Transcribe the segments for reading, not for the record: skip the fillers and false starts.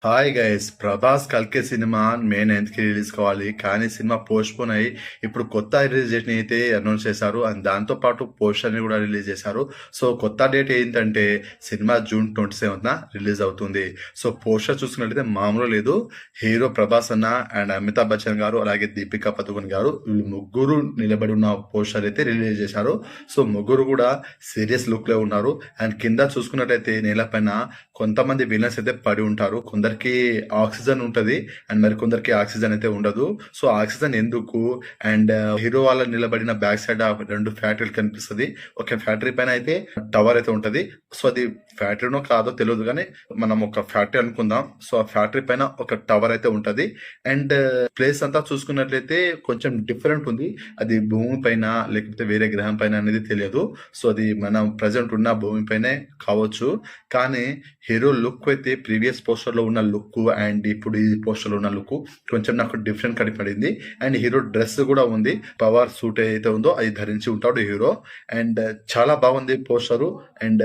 Hi guys, Prabhas కల్కి cinema మే 9th కి release కావాలి. కానీ సినిమా పోస్ట్ పోన్ అయ్యి ఇప్పుడు కొత్త రిలీజ్ డేట్ ని అయితే అనౌన్స్ చేశారు. అండ్ దాంతో పాటు పోస్టర్ ని కూడా రిలీజ్ చేశారు. సో కొత్త డేట్ ఏంటంటే సినిమా జూన్ 27న రిలీజ్ అవుతుంది. సో పోస్టర్ చూసుకున్నట్లయితే మామూలు లేదు. హీరో ప్రభాస్ అన్న అండ్ అమితాబ్ బచ్చన్ గారు అలాగే దీపికా పదుకొన్ గారు వీళ్ళు ముగ్గురు నిలబడి ఉన్న పోస్టర్ అయితే రిలీజ్ చేశారు. సో ముగ్గురు కూడా సీరియస్ లుక్ లో ఉన్నారు. అండ్ కింద చూసుకున్నట్లయితే నేలపైన కొంతమంది విలన్స్ అయితే పడి ఉంటారు. కొందరికి ఆక్సిజన్ ఉంటది అండ్ మరి కొందరికి ఆక్సిజన్ అయితే ఉండదు. సో ఆక్సిజన్ ఎందుకు అండ్ హీరో వాళ్ళ నిలబడిన బ్యాక్ సైడ్ రెండు ఫ్యాక్టరీలు కనిపిస్తుంది. ఒక ఫ్యాక్టరీ పైన అయితే టవర్ అయితే ఉంటది. సో అది ఫ్యాక్టరీనో కాదో తెలియదు కానీ మనం ఒక ఫ్యాక్టరీ అనుకుందాం. సో ఆ ఫ్యాక్టరీ పైన ఒక టవర్ అయితే ఉంటది. అండ్ ప్లేస్ అంతా చూసుకున్నట్లయితే కొంచెం డిఫరెంట్ ఉంది. అది భూమి పైన లేకపోతే వేరే గ్రహం పైన అనేది తెలియదు. సో అది మనం ప్రజెంట్ ఉన్న భూమి పైనే కావచ్చు. కానీ హీరో లుక్ అయితే ప్రీవియస్ పోస్టర్ లో ఉన్న లుక్ అండ్ ఇప్పుడు ఈ పోస్టర్ లో ఉన్న లుక్ కొంచెం నాకు డిఫరెంట్ కనపడింది. అండ్ హీరో డ్రెస్ కూడా ఉంది. పవర్ సూట్ ఏదైతే ఉందో అది ధరించి ఉంటాడు హీరో. అండ్ చాలా బాగుంది పోస్టర్. అండ్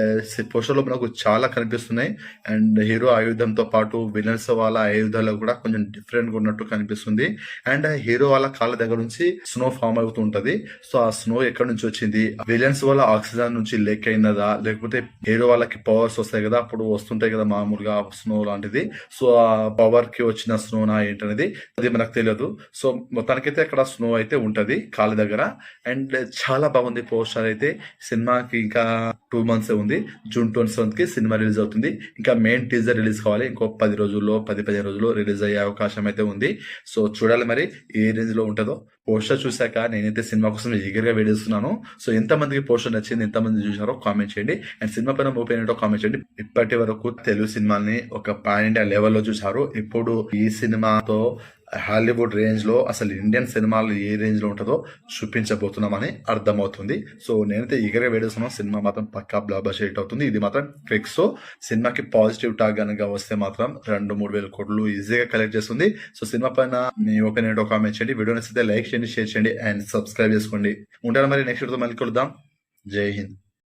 పోస్టర్ లో మనకు చాలా కనిపిస్తున్నాయి. అండ్ హీరో ఆయుధంతో పాటు విలన్స్ వాళ్ళ ఆయుధాలు కూడా కొంచెం డిఫరెంట్ గా ఉన్నట్టు కనిపిస్తుంది. అండ్ హీరో వాళ్ళ కాళ్ళ దగ్గర నుంచి స్నో ఫామ్ అవుతూ ఉంటది. సో ఆ స్నో ఎక్కడి నుంచి వచ్చింది, విలన్స్ వల్ల ఆక్సిజన్ నుంచి లీక్ అయినదా లేకపోతే హీరో వాళ్ళకి పవర్స్ వస్తాయి కదా, అప్పుడు వస్తుంటాయి కదా మామూలుగా స్నో లాంటిది. సో ఆ పవర్ కి వచ్చిన స్నోనా ఏంటనేది అది మనకు తెలియదు. సో మొత్తానికైతే అక్కడ స్నో అయితే ఉంటది కాళ్ళ దగ్గర. అండ్ చాలా బాగుంది పోస్టర్ అయితే. సినిమాకి ఇంకా 2 months ఉంది. జూన్ 27th కి సినిమా రిలీజ్ అవుతుంది. ఇంకా మెయిన్ టీజర్ రిలీజ్ కావాలి. ఇంకో 10 రోజుల్లో 10-15 రోజుల్లో రిలీజ్ అయ్యే అవకాశం అయితే ఉంది. సో చూడాలి మరి ఏ రేంజ్ లో ఉంటుందో. పోస్టర్ చూసాక నేనైతే సినిమా కోసం ఈగర్ గా వేడిస్తున్నాను. సో ఎంత మందికి పోస్టర్ నచ్చింది, ఎంత మంది చూసారో కామెంట్ చేయండి. అండ్ సినిమా పైన ఒపీనియన్ ఏంటో కామెంట్ చేయండి. ఇప్పటి వరకు తెలుగు సినిమాని ఒక పాన్ ఇండియా లెవెల్లో చూసారు. ఇప్పుడు ఈ సినిమాతో హాలీవుడ్ రేంజ్ లో అసలు ఇండియన్ సినిమాలు ఏ రేంజ్ లో ఉంటుందో చూపించబోతున్నామని అర్థమవుతుంది. సో నేనైతే ఈగర్ గా వేడిస్తున్నాను. సినిమా మాత్రం పక్కా బ్లాక్ బస్టర్ హిట్ అవుతుంది. ఇది మాత్రం ఫిక్స్. సో సినిమాకి పాజిటివ్ టాక్ కనుక వస్తే మాత్రం 2-3 వేల కోట్లు ఈజీగా కలెక్ట్ చేస్తుంది. సో సినిమా పైన మీ ఒపీనియన్ ఏంటో కామెంట్ చేయండి. వీడియో నచ్చితే లైక్ చేయండి, షేర్ చేయండి అండ్ సబ్స్క్రైబ్ చేసుకోండి. ఉంటాను మరి నెక్స్ట్ వీడియోతో మళ్ళీ కలుద్దాం. జై హింద్.